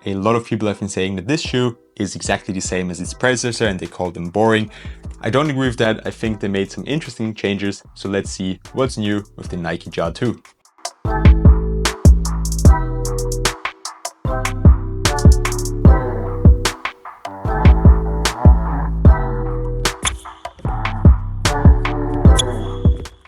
A lot of people have been saying that this shoe is exactly the same as its predecessor and they call them boring. I don't agree with that. I think they made some interesting changes. So let's see what's new with the Nike Ja 2.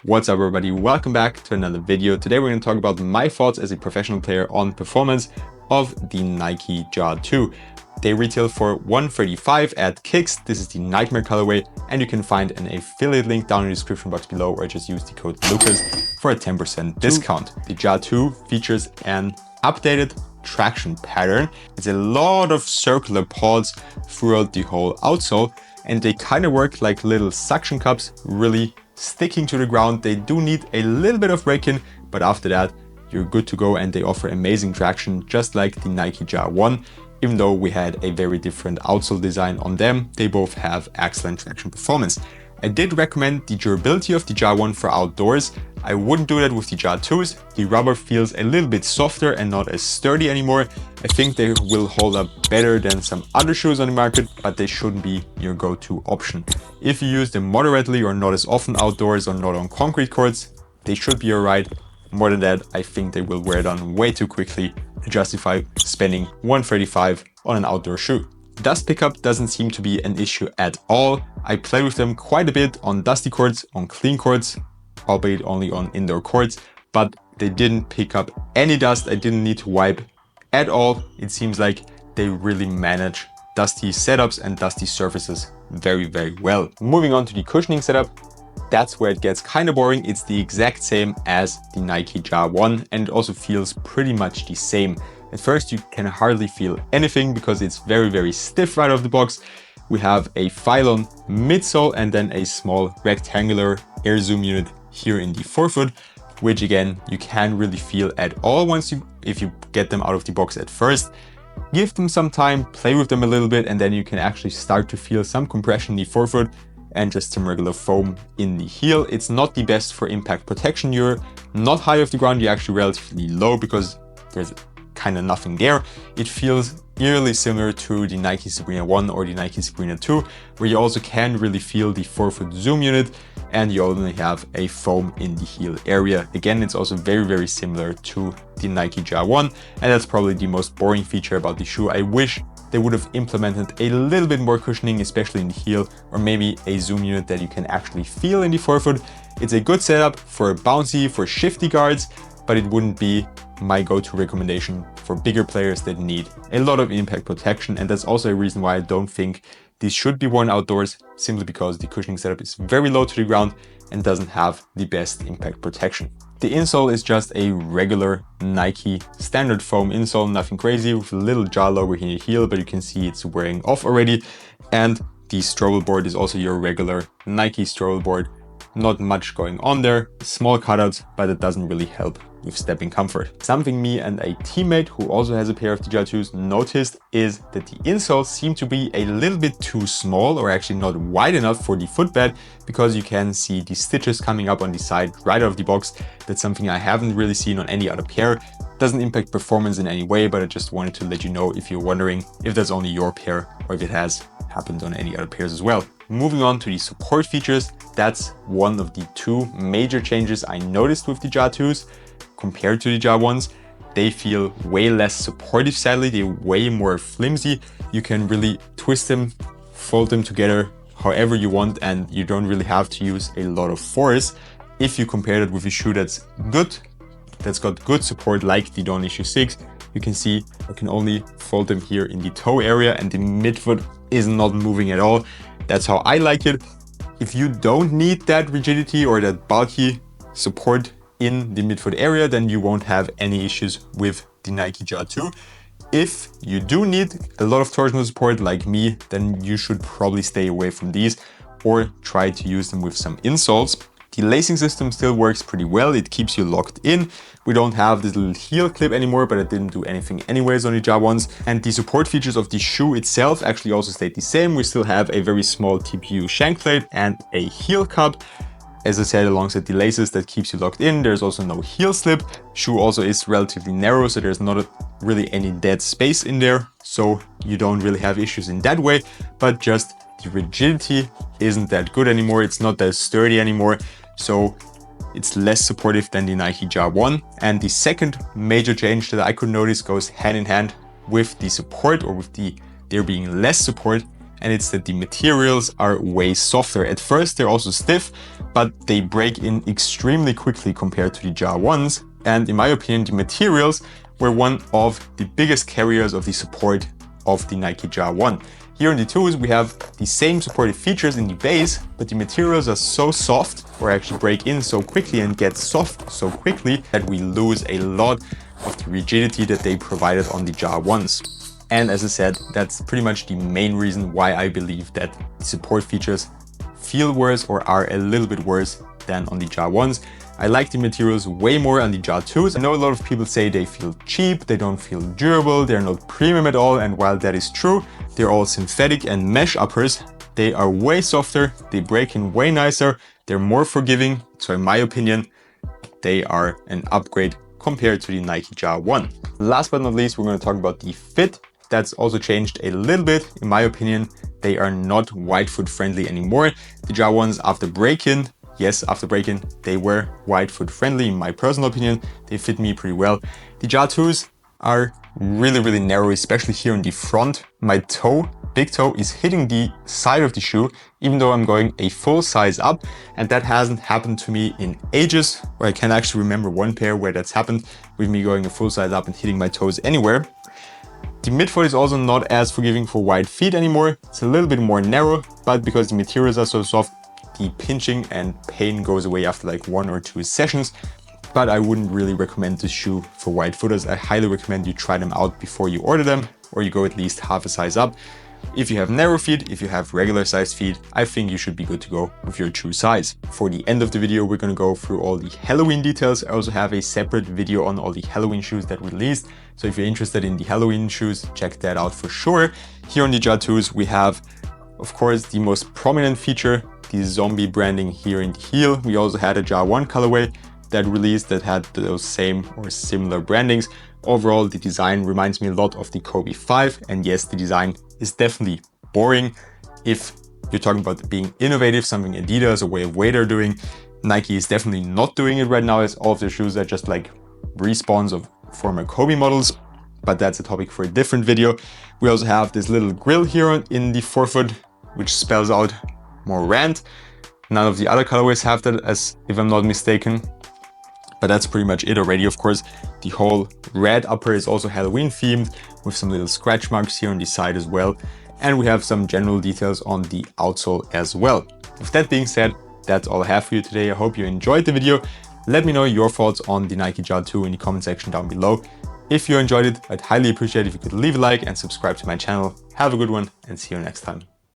What's up everybody, welcome back to another video. Today we're going to talk about my thoughts as a professional player on performance of the Nike Ja 2. They retail for $135 at Kicks. This is the Nightmare colorway and you can find an affiliate link down in the description box below or just use the code Lucas for a 10% discount. The Ja 2 features an updated traction pattern. It's a lot of circular pods throughout the whole outsole and they kind of work like little suction cups, really sticking to the ground. They do need a little bit of braking, but after that you're good to go and they offer amazing traction just like the Nike Ja 1. Even though we had a very different outsole design on them, they both have excellent traction performance. I did recommend the durability of the Ja 1 for outdoors. I wouldn't do that with the Ja 2s. The rubber feels a little bit softer and not as sturdy anymore. I think they will hold up better than some other shoes on the market, but they shouldn't be your go-to option. If you use them moderately or not as often outdoors or not on concrete courts, they should be alright. More than that, I think they will wear down way too quickly to justify spending $135 on an outdoor shoe. Dust pickup doesn't seem to be an issue at all. I played with them quite a bit on dusty courts, on clean courts, albeit only on indoor courts, but they didn't pick up any dust. I didn't need to wipe at all. It seems like they really manage dusty setups and dusty surfaces very, very well. Moving on to the cushioning setup, that's where it gets kind of boring. It's the exact same as the Nike Ja 1 and it also feels pretty much the same. At first you can hardly feel anything because it's very, very stiff right off the box. We have a Phylon midsole and then a small rectangular air zoom unit here in the forefoot, which again, you can't really feel at all if you get them out of the box at first. Give them some time, play with them a little bit, and then you can actually start to feel some compression in the forefoot and just some regular foam in the heel. It's not the best for impact protection. You're not high off the ground, you're actually relatively low because there's kind of nothing there. It feels eerily similar to the Nike Sabrina 1 or the Nike Sabrina 2, where you also can really feel the forefoot zoom unit and you only have a foam in the heel area. Again, it's also very, very similar to the Nike Ja 1, and that's probably the most boring feature about the shoe. I wish they would have implemented a little bit more cushioning, especially in the heel, or maybe a zoom unit that you can actually feel in the forefoot. It's a good setup for bouncy, for shifty guards, but it wouldn't be my go-to recommendation for bigger players that need a lot of impact protection. And that's also a reason why I don't think these should be worn outdoors, simply because the cushioning setup is very low to the ground and doesn't have the best impact protection. The insole is just a regular Nike standard foam insole, nothing crazy, with a little Ja logo in the heel, but you can see it's wearing off already. And the stroll board is also your regular Nike stroll board. Not much going on there, small cutouts, but it doesn't really help with stepping comfort. Something me and a teammate who also has a pair of the Ja 2s noticed is that the insoles seem to be a little bit too small, or actually not wide enough for the footbed, because you can see the stitches coming up on the side right out of the box. That's something I haven't really seen on any other pair. Doesn't impact performance in any way, but I just wanted to let you know if you're wondering if that's only your pair or if it has happened on any other pairs as well. Moving on to the support features, that's one of the two major changes I noticed with the Ja 2s compared to the Ja 1s. They feel way less supportive, sadly. They're way more flimsy. You can really twist them, fold them together however you want, and you don't really have to use a lot of force. If you compare it with a shoe that's got good support like the Dawn Issue 6, you can see I can only fold them here in the toe area and the midfoot is not moving at all. That's how I like it. If you don't need that rigidity or that bulky support in the midfoot area, then you won't have any issues with the Nike Ja 2. If you do need a lot of torsional support like me, then you should probably stay away from these or try to use them with some insoles. The lacing system still works pretty well. It keeps you locked in. We don't have this little heel clip anymore, but it didn't do anything anyways on the Ja 1s. And the support features of the shoe itself actually also stayed the same. We still have a very small TPU shank plate and a heel cup. as I said, alongside the laces that keeps you locked in. There's also no heel slip. Shoe also is relatively narrow, so there's not really any dead space in there. So you don't really have issues in that way, but just the rigidity isn't that good anymore. It's not that sturdy anymore. So it's less supportive than the Nike Jar 1. And the second major change that I could notice goes hand in hand with the support, or with there being less support, and it's that the materials are way softer. At first they're also stiff, but they break in extremely quickly compared to the Jar 1s. And in my opinion, the materials were one of the biggest carriers of the support of the Nike Jar 1. Here in the 2s, we have the same supportive features in the base, but the materials are so soft, or actually break in so quickly and get soft so quickly, that we lose a lot of the rigidity that they provided on the Jar 1s. And as I said, that's pretty much the main reason why I believe that the support features feel worse, or are a little bit worse than on the Jar 1s. I like the materials way more on the Jar 2s. I know a lot of people say they feel cheap, they don't feel durable, they're not premium at all. And while that is true, they're all synthetic and mesh uppers. They are way softer, they break in way nicer, they're more forgiving. So in my opinion, they are an upgrade compared to the Nike Jar 1. Last but not least, we're going to talk about the fit. That's also changed a little bit. In my opinion, they are not wide foot friendly anymore. The Jar 1s after break-in, yes, after break-in, they were wide foot friendly. In my personal opinion, they fit me pretty well. The Jar 2s are really narrow, especially here in the front. My toe, big toe, is hitting the side of the shoe, even though I'm going a full size up. And that hasn't happened to me in ages. Or I can actually remember one pair where that's happened, with me going a full size up and hitting my toes anywhere. The midfoot is also not as forgiving for wide feet anymore. It's a little bit more narrow, but because the materials are so soft, the pinching and pain goes away after like 1 or 2 sessions. But I wouldn't really recommend this shoe for wide footers. I highly recommend you try them out before you order them, or you go at least half a size up. If you have narrow feet, if you have regular sized feet, I think you should be good to go with your true size. For the end of the video, we're going to go through all the Halloween details. I also have a separate video on all the Halloween shoes that we released. So if you're interested in the Halloween shoes, check that out for sure. Here on the Jar 2s, we have, of course, the most prominent feature, the zombie branding here in the heel. We also had a Jar 1 colorway that released that had those same or similar brandings. Overall, the design reminds me a lot of the Kobe 5. And yes, the design is definitely boring. If you're talking about being innovative, something Adidas or Way of Weight are doing, Nike is definitely not doing it right now, as all of their shoes are just like respawns of former Kobe models. But that's a topic for a different video. We also have this little grill here in the forefoot, which spells out more rant. None of the other colorways have that, as if I'm not mistaken. But that's pretty much it already. Of course, the whole red upper is also Halloween themed, with some little scratch marks here on the side as well. And we have some general details on the outsole as well. With that being said, that's all I have for you today. I hope you enjoyed the video. Let me know your thoughts on the Nike Jar 2 in the comment section down below. If you enjoyed it, I'd highly appreciate it if you could leave a like and subscribe to my channel. Have a good one, and see you next time.